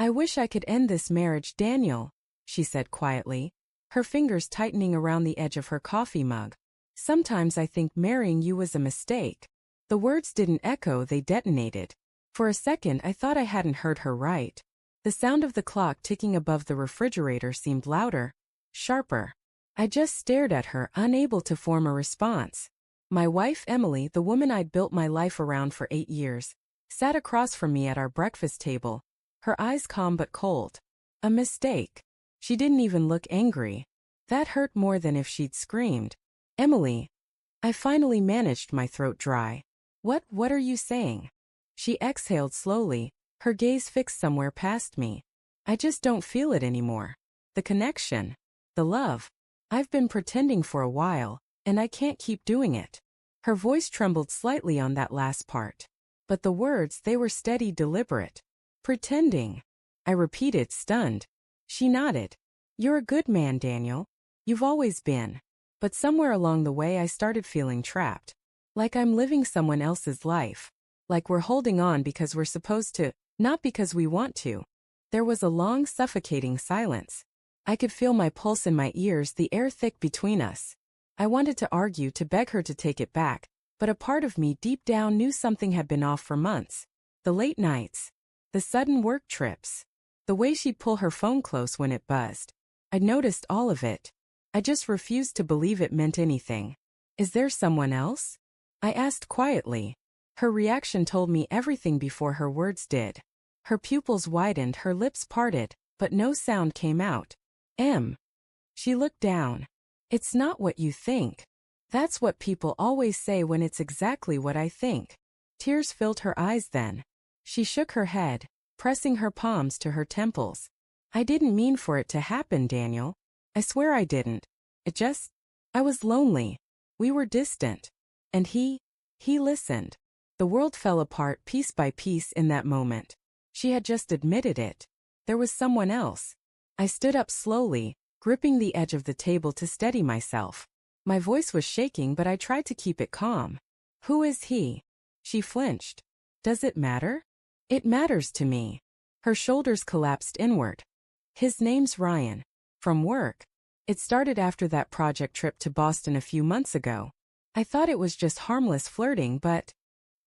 I wish I could end this marriage, Daniel, she said quietly, her fingers tightening around the edge of her coffee mug. Sometimes I think marrying you was a mistake. The words didn't echo, they detonated. For a second I thought I hadn't heard her right. The sound of the clock ticking above the refrigerator seemed louder, sharper. I just stared at her, unable to form a response. My wife, Emily, the woman I'd built my life around for 8 years, sat across from me at our breakfast table, her eyes calm but cold. A mistake. She didn't even look angry. That hurt more than if she'd screamed. Emily. I finally managed my throat dry. What are you saying? She exhaled slowly, her gaze fixed somewhere past me. I just don't feel it anymore. The connection. The love. I've been pretending for a while, and I can't keep doing it. Her voice trembled slightly on that last part. But the words, they were steady, deliberate. Pretending. I repeated, stunned. She nodded. You're a good man, Daniel. You've always been. But somewhere along the way I started feeling trapped. Like I'm living someone else's life. Like we're holding on because we're supposed to, not because we want to. There was a long, suffocating silence. I could feel my pulse in my ears, the air thick between us. I wanted to argue, to beg her to take it back, but a part of me deep down knew something had been off for months. The late nights. The sudden work trips. The way she'd pull her phone close when it buzzed. I'd noticed all of it. I just refused to believe it meant anything. Is there someone else? I asked quietly. Her reaction told me everything before her words did. Her pupils widened, her lips parted, but no sound came out. She looked down. It's not what you think. That's what people always say when it's exactly what I think. Tears filled her eyes then. She shook her head, pressing her palms to her temples. I didn't mean for it to happen, Daniel. I swear I didn't. I was lonely. We were distant. And he listened. The world fell apart piece by piece in that moment. She had just admitted it. There was someone else. I stood up slowly, gripping the edge of the table to steady myself. My voice was shaking, but I tried to keep it calm. Who is he? She flinched. Does it matter? It matters to me. Her shoulders collapsed inward. His name's Ryan. From work. It started after that project trip to Boston a few months ago. I thought it was just harmless flirting, but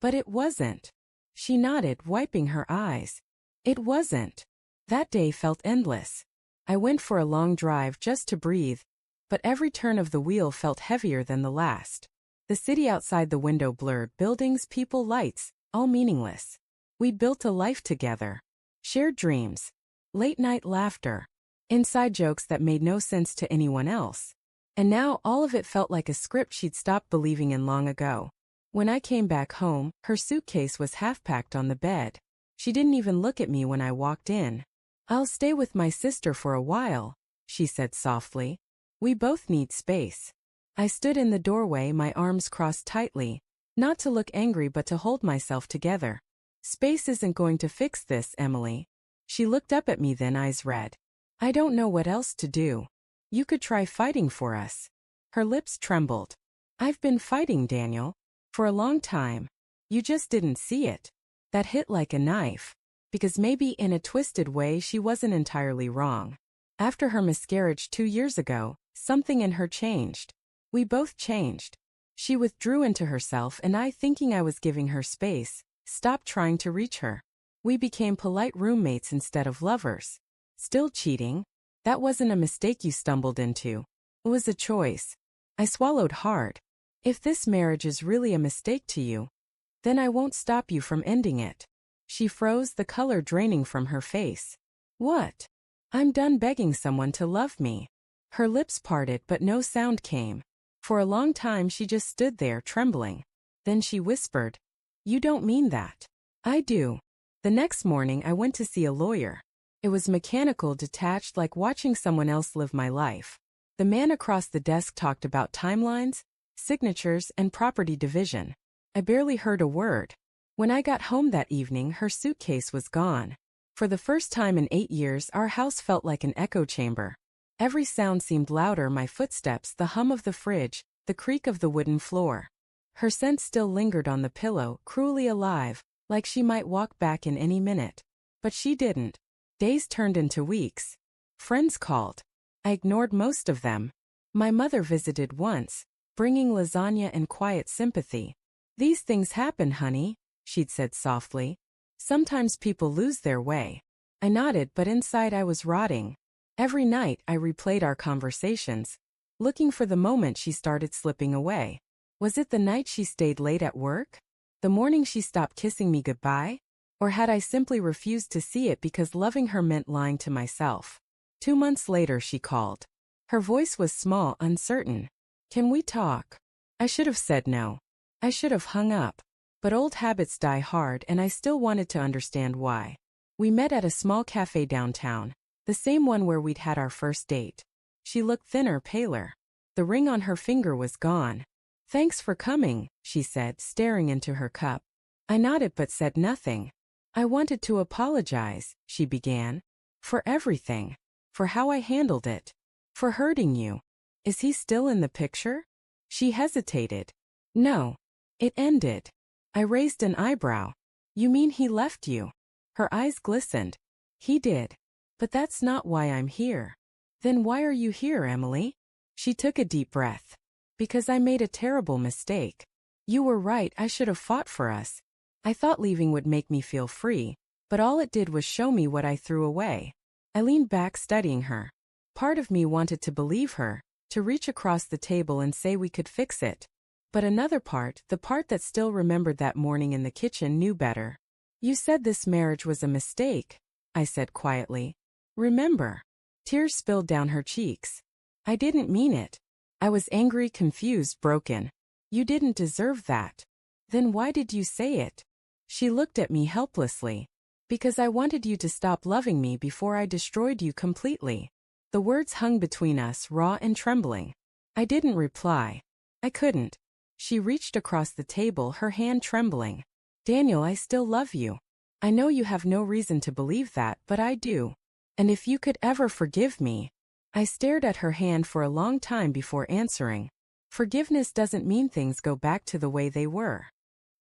it wasn't. She nodded, wiping her eyes. It wasn't. That day felt endless. I went for a long drive just to breathe, but every turn of the wheel felt heavier than the last. The city outside the window blurred, buildings, people, lights, all meaningless. We'd built a life together. Shared dreams. Late-night laughter. Inside jokes that made no sense to anyone else. And now all of it felt like a script she'd stopped believing in long ago. When I came back home, her suitcase was half-packed on the bed. She didn't even look at me when I walked in. I'll stay with my sister for a while, she said softly. We both need space. I stood in the doorway, my arms crossed tightly, not to look angry but to hold myself together. Space isn't going to fix this, Emily. She looked up at me then, eyes red. I don't know what else to do. You could try fighting for us. Her lips trembled. I've been fighting, Daniel. For a long time. You just didn't see it. That hit like a knife. Because maybe in a twisted way she wasn't entirely wrong. After her miscarriage 2 years ago, something in her changed. We both changed. She withdrew into herself, and I, thinking I was giving her space, stopped trying to reach her. We became polite roommates instead of lovers. Still cheating? That wasn't a mistake you stumbled into. It was a choice. I swallowed hard. If this marriage is really a mistake to you, then I won't stop you from ending it. She froze, the color draining from her face. What? I'm done begging someone to love me. Her lips parted, but no sound came. For a long time she just stood there, trembling. Then she whispered, You don't mean that. I do. The next morning I went to see a lawyer. It was mechanical, detached, like watching someone else live my life. The man across the desk talked about timelines, signatures, and property division. I barely heard a word. When I got home that evening, her suitcase was gone. For the first time in 8 years, our house felt like an echo chamber. Every sound seemed louder, my footsteps, the hum of the fridge, the creak of the wooden floor. Her scent still lingered on the pillow, cruelly alive, like she might walk back in any minute. But she didn't. Days turned into weeks. Friends called. I ignored most of them. My mother visited once, bringing lasagna and quiet sympathy. "These things happen, honey," she'd said softly. "Sometimes people lose their way." I nodded, but inside I was rotting. Every night I replayed our conversations, looking for the moment she started slipping away. Was it the night she stayed late at work? The morning she stopped kissing me goodbye? Or had I simply refused to see it because loving her meant lying to myself? 2 months later she called. Her voice was small, uncertain. "Can we talk?" I should have said no. I should have hung up. But old habits die hard, and I still wanted to understand why. We met at a small cafe downtown, the same one where we'd had our first date. She looked thinner, paler. The ring on her finger was gone. "Thanks for coming," she said, staring into her cup. I nodded but said nothing. "I wanted to apologize," she began. "For everything. For how I handled it. For hurting you. Is he still in the picture?" She hesitated. "No." It ended. I raised an eyebrow. "You mean he left you?" Her eyes glistened. "He did. But that's not why I'm here." "Then why are you here, Emily?" She took a deep breath. "Because I made a terrible mistake. You were right, I should have fought for us. I thought leaving would make me feel free, but all it did was show me what I threw away." I leaned back, studying her. Part of me wanted to believe her, to reach across the table and say we could fix it. But another part, the part that still remembered that morning in the kitchen, knew better. "You said this marriage was a mistake," I said quietly. "Remember?" Tears spilled down her cheeks. "I didn't mean it. I was angry, confused, broken. You didn't deserve that." "Then why did you say it?" She looked at me helplessly. "Because I wanted you to stop loving me before I destroyed you completely." The words hung between us, raw and trembling. I didn't reply. I couldn't. She reached across the table, her hand trembling. "Daniel, I still love you. I know you have no reason to believe that, but I do. And if you could ever forgive me." I stared at her hand for a long time before answering. "Forgiveness doesn't mean things go back to the way they were."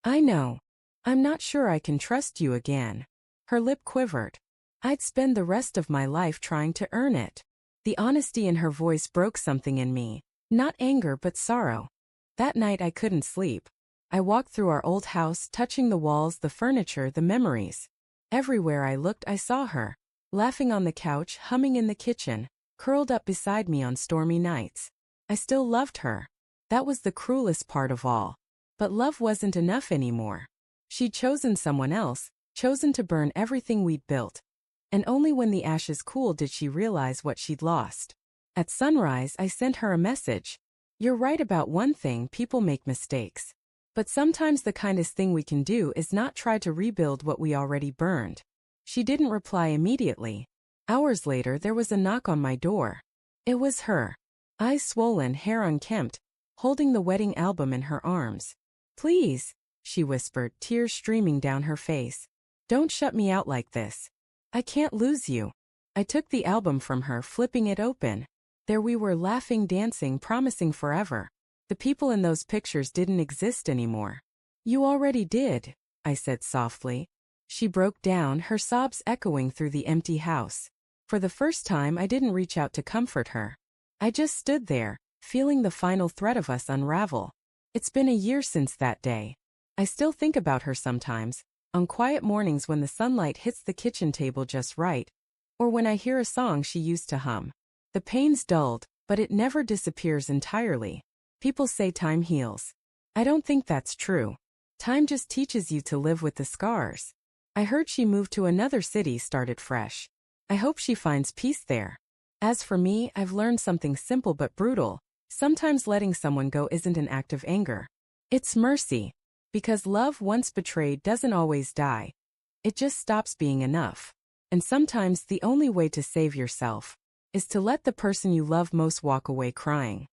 "I know. I'm not sure I can trust you again." Her lip quivered. "I'd spend the rest of my life trying to earn it." The honesty in her voice broke something in me. Not anger, but sorrow. That night I couldn't sleep. I walked through our old house, touching the walls, the furniture, the memories. Everywhere I looked, I saw her. Laughing on the couch, humming in the kitchen, curled up beside me on stormy nights. I still loved her. That was the cruelest part of all. But love wasn't enough anymore. She'd chosen someone else, chosen to burn everything we'd built. And only when the ashes cooled did she realize what she'd lost. At sunrise, I sent her a message. "You're right about one thing, people make mistakes. But sometimes the kindest thing we can do is not try to rebuild what we already burned." She didn't reply immediately. Hours later, there was a knock on my door. It was her. Eyes swollen, hair unkempt, holding the wedding album in her arms. "Please," she whispered, tears streaming down her face. "Don't shut me out like this. I can't lose you." I took the album from her, flipping it open. There we were, laughing, dancing, promising forever. The people in those pictures didn't exist anymore. "You already did," I said softly. She broke down, her sobs echoing through the empty house. For the first time, I didn't reach out to comfort her. I just stood there, feeling the final thread of us unravel. It's been a year since that day. I still think about her sometimes, on quiet mornings when the sunlight hits the kitchen table just right, or when I hear a song she used to hum. The pain's dulled, but it never disappears entirely. People say time heals. I don't think that's true. Time just teaches you to live with the scars. I heard she moved to another city, started fresh. I hope she finds peace there. As for me, I've learned something simple but brutal. Sometimes letting someone go isn't an act of anger. It's mercy. Because love once betrayed doesn't always die. It just stops being enough. And sometimes the only way to save yourself is to let the person you love most walk away crying.